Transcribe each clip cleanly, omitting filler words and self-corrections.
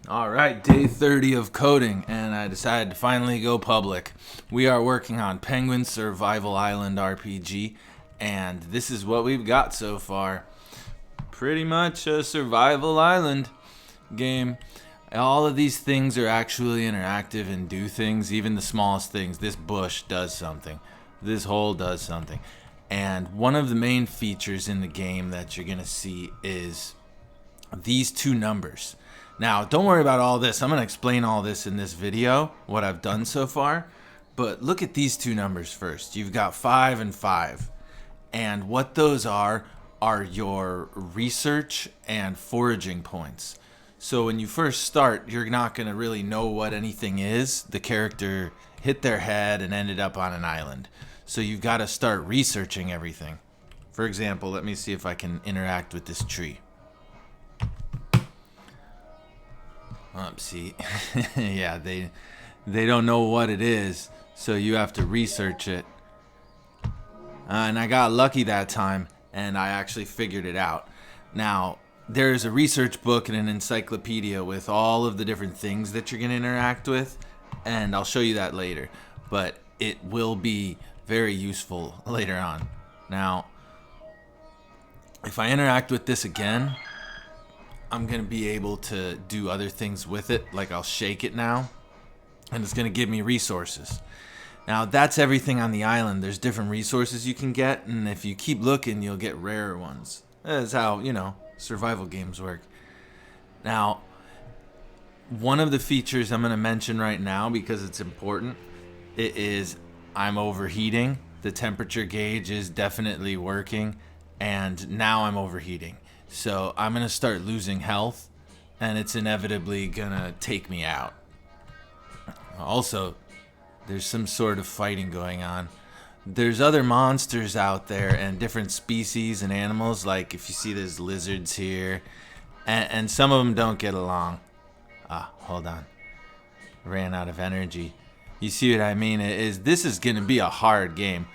All right, day 30 of coding, and I decided to finally go public. We are working on Penguin Survival Island RPG, and this is what we've got so far. Pretty much a survival island game. All of these things are actually interactive and do things, even the smallest things. This bush does something. This hole does something. And one of the main features in the game that you're going to see is these two numbers. Now, don't worry about all this. I'm going to explain all this in this video, what I've done so far. But look at these two numbers first. You've got 5 and 5. And what those are your research and foraging points. So when you first start, you're not going to really know what anything is. The character hit their head and ended up on an island. So you've got to start researching everything. For example, let me see if I can interact with this tree. See, yeah, they don't know what it is, so you have to research it. And I got lucky that time, and I actually figured it out. Now, there's a research book and an encyclopedia with all of the different things that you're going to interact with, and I'll show you that later. But it will be very useful later on. Now, if I interact with this again, I'm going to be able to do other things with it, like I'll shake it now, and it's going to give me resources. Now, that's everything on the island. There's different resources you can get, and if you keep looking, you'll get rarer ones. That's how, survival games work. Now, one of the features I'm going to mention right now, because it's important, it is I'm overheating. The temperature gauge is definitely working, and now I'm overheating. So I'm going to start losing health, and it's inevitably going to take me out. Also, there's some sort of fighting going on. There's other monsters out there and different species and animals, like if you see there's lizards here, and some of them don't get along. Hold on. Ran out of energy. You see what I mean? This is going to be a hard game.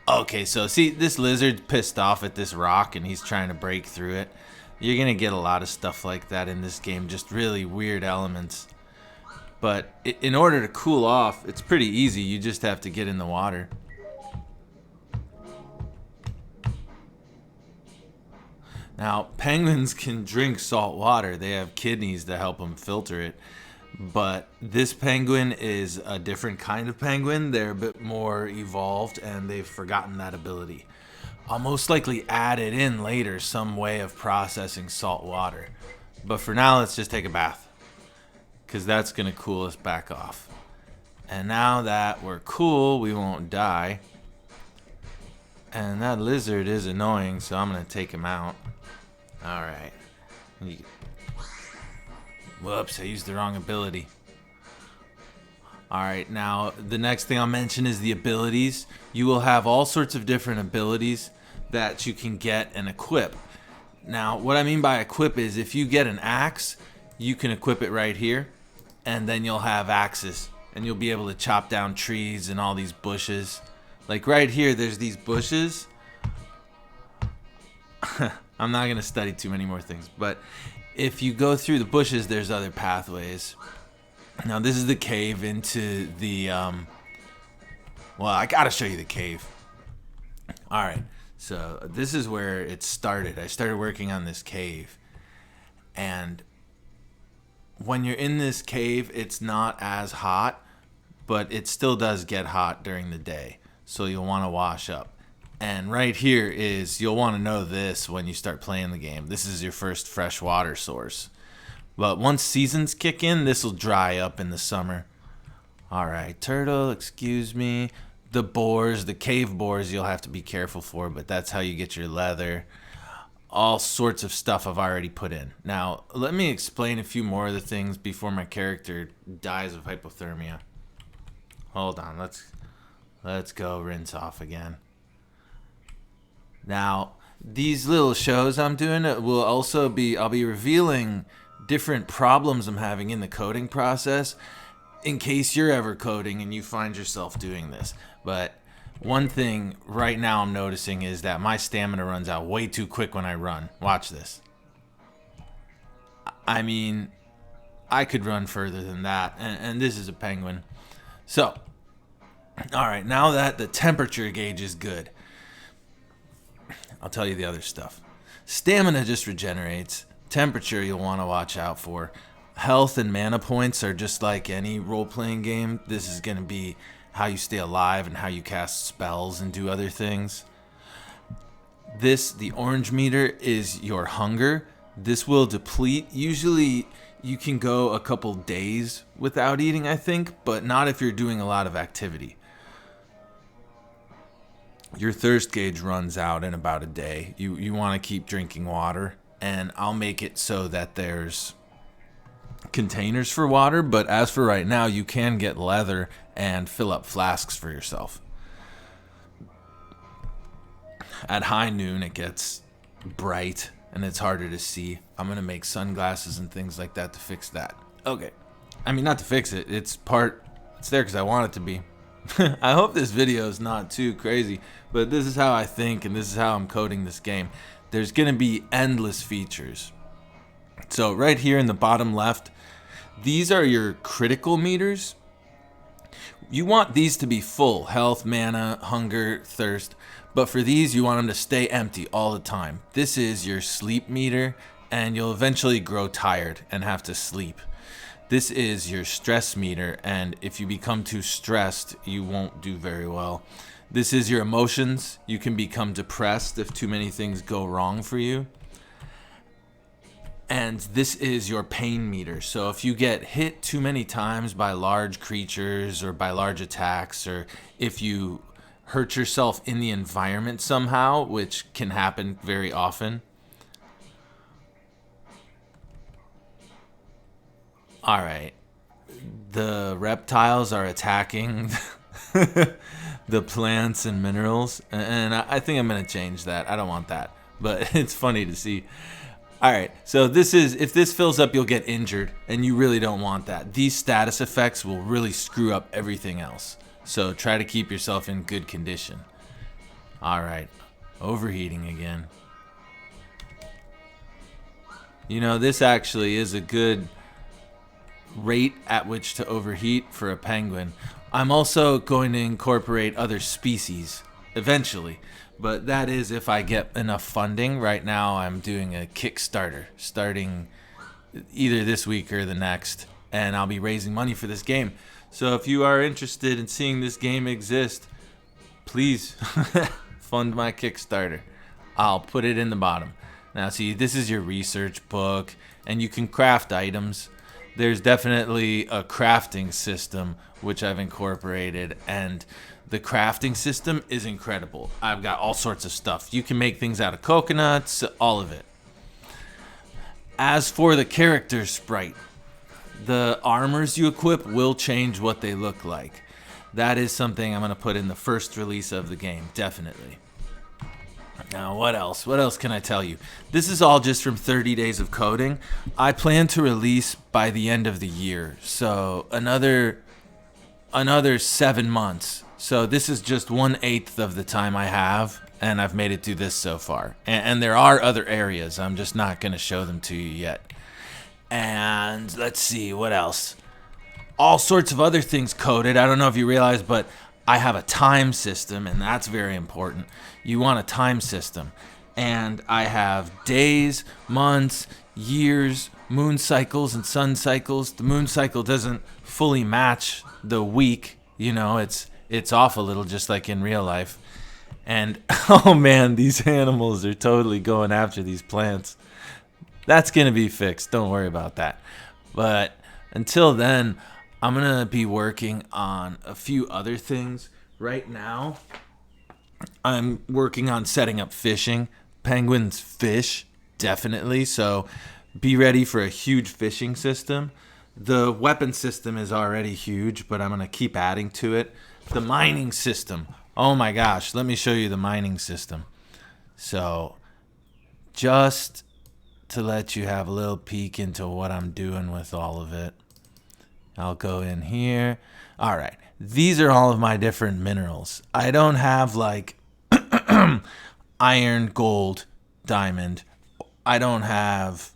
Okay, so see, this lizard's pissed off at this rock, and he's trying to break through it. You're going to get a lot of stuff like that in this game, just really weird elements. But in order to cool off, it's pretty easy. You just have to get in the water. Now, penguins can drink salt water. They have kidneys that help them filter it. But this penguin is a different kind of penguin. They're a bit more evolved, and they've forgotten that ability. I'll most likely add it in later, some way of processing salt water. But for now, let's just take a bath, because that's going to cool us back off. And now that we're cool, we won't die. And that lizard is annoying, so I'm going to take him out. Alright. Whoops, I used the wrong ability. Alright, now the next thing I'll mention is the abilities. You will have all sorts of different abilities that you can get and equip. Now, what I mean by equip is if you get an axe, you can equip it right here, and then you'll have axes, and you'll be able to chop down trees and all these bushes. Like right here, there's these bushes. I'm not going to study too many more things, but if you go through the bushes, there's other pathways. Now, this is the cave into the, well, I got to show you the cave. All right, so this is where it started. I started working on this cave, and when you're in this cave, it's not as hot, but it still does get hot during the day, so you'll want to wash up. And right here is, you'll want to know this when you start playing the game. This is your first fresh water source. But once seasons kick in, this will dry up in the summer. Alright, turtle, excuse me. The boars, the cave boars, you'll have to be careful for, but that's how you get your leather. All sorts of stuff I've already put in. Now, let me explain a few more of the things before my character dies of hypothermia. Hold on, let's go rinse off again. Now, these little shows I'm doing will also be, I'll be revealing different problems I'm having in the coding process in case you're ever coding and you find yourself doing this. But one thing right now I'm noticing is that my stamina runs out way too quick when I run. Watch this. I mean, I could run further than that, and this is a penguin. So, all right, now that the temperature gauge is good, I'll tell you the other stuff. Stamina just regenerates. Temperature you'll want to watch out for. Health and mana points are just like any role-playing game. This is going to be how you stay alive and how you cast spells and do other things. The orange meter is your hunger. This will deplete. Usually you can go a couple days without eating, I think, but not if you're doing a lot of activity. Your thirst gauge runs out in about a day. You want to keep drinking water, and I'll make it so that there's containers for water, but as for right now, you can get leather and fill up flasks for yourself. At high noon, it gets bright and it's harder to see. I'm going to make sunglasses and things like that to fix that. Okay. I mean, not to fix it. It's there because I want it to be. I hope this video is not too crazy, but this is how I think and this is how I'm coding this game. There's going to be endless features. So right here in the bottom left, these are your critical meters. You want these to be full: health, mana, hunger, thirst. But for these, you want them to stay empty all the time. This is your sleep meter, and you'll eventually grow tired and have to sleep. This is your stress meter, and if you become too stressed, you won't do very well. This is your emotions. You can become depressed if too many things go wrong for you. And this is your pain meter. So if you get hit too many times by large creatures or by large attacks, or if you hurt yourself in the environment somehow, which can happen very often. All right. The reptiles are attacking the plants and minerals, and I think I'm going to change that. I don't want that, but it's funny to see. All right, so if this fills up, you'll get injured, and you really don't want that. These status effects will really screw up everything else, so try to keep yourself in good condition. All right, overheating again. You know, this actually is a good rate at which to overheat for a penguin. I'm also going to incorporate other species eventually, but that is if I get enough funding. Right now I'm doing a Kickstarter starting either this week or the next, and I'll be raising money for this game. So if you are interested in seeing this game exist, please fund my Kickstarter. I'll put it in the bottom. Now see, this is your research book, and you can craft items. There's definitely a crafting system which I've incorporated, and the crafting system is incredible. I've got all sorts of stuff. You can make things out of coconuts, all of it. As for the character sprite, the armors you equip will change what they look like. That is something I'm going to put in the first release of the game, definitely. Now, what else? What else can I tell you? This is all just from 30 days of coding. I plan to release by the end of the year, so another 7 months. So this is just 1/8 of the time I have, and I've made it through this so far. And there are other areas. I'm just not going to show them to you yet. And let's see, what else? All sorts of other things coded. I don't know if you realize, but I have a time system, and that's very important. You want a time system. And I have days, months, years, moon cycles, and sun cycles. The moon cycle doesn't fully match the week. You know, it's off a little, just like in real life. And, oh man, these animals are totally going after these plants. That's going to be fixed. Don't worry about that. But until then, I'm going to be working on a few other things. Right now, I'm working on setting up fishing. Penguins fish, definitely. So be ready for a huge fishing system. The weapon system is already huge, but I'm going to keep adding to it. The mining system. Oh my gosh, let me show you the mining system. So just to let you have a little peek into what I'm doing with all of it. I'll go in here. All right. These are all of my different minerals. I don't have like iron, gold, diamond. I don't have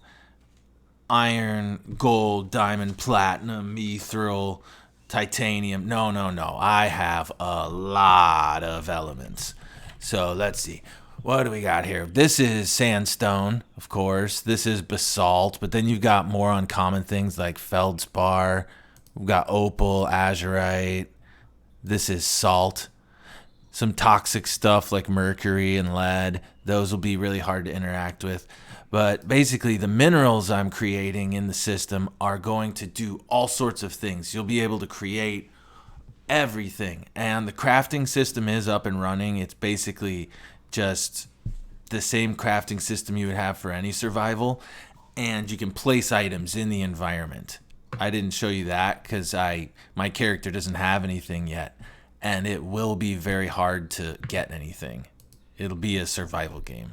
iron, gold, diamond, platinum, mithril, titanium. No. I have a lot of elements. So let's see. What do we got here? This is sandstone, of course. This is basalt, but then you've got more uncommon things like feldspar. We've got opal, azurite. This is salt. Some toxic stuff like mercury and lead. Those will be really hard to interact with. But basically, the minerals I'm creating in the system are going to do all sorts of things. You'll be able to create everything. And the crafting system is up and running. It's basically just the same crafting system you would have for any survival. And you can place items in the environment. I didn't show you that because my character doesn't have anything yet. And it will be very hard to get anything. It'll be a survival game.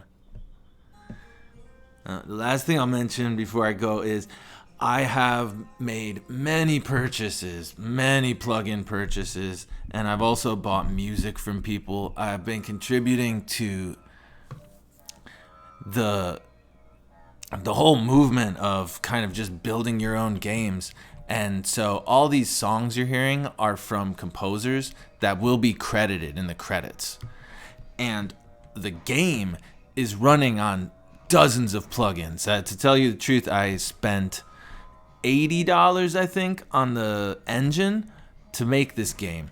The last thing I'll mention before I go is I have made many purchases, many plugin purchases, and I've also bought music from people. I've been contributing to the whole movement of kind of just building your own games. And so all these songs you're hearing are from composers that will be credited in the credits. And the game is running on dozens of plugins. To tell you the truth, I spent $80, I think, on the engine to make this game.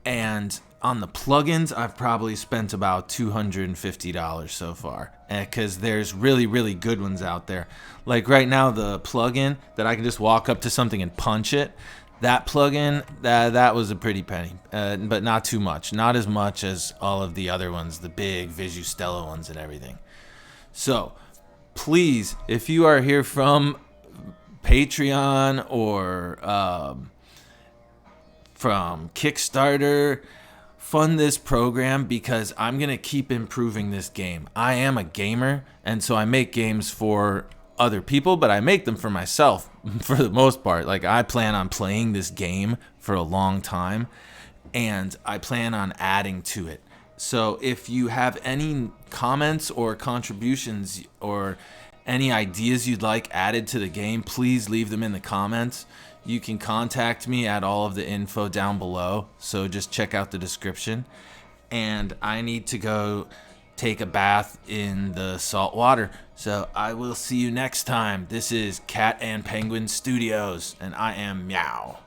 And on the plugins, I've probably spent about $250 so far. Because there's really, really good ones out there. Like right now, the plugin that I can just walk up to something and punch it, that plugin, that was a pretty penny. But not too much. Not as much as all of the other ones, the big Visustello ones and everything. So, please, if you are here from Patreon or from Kickstarter, fund this program because I'm going to keep improving this game. I am a gamer, and so I make games for other people, but I make them for myself for the most part. Like, I plan on playing this game for a long time, and I plan on adding to it. So if you have any comments or contributions or any ideas you'd like added to the game, please leave them in the comments. You can contact me at all of the info down below, so just check out the description. And I need to go take a bath in the salt water, so I will see you next time. This is Cat and Penguin Studios, and I am Meow.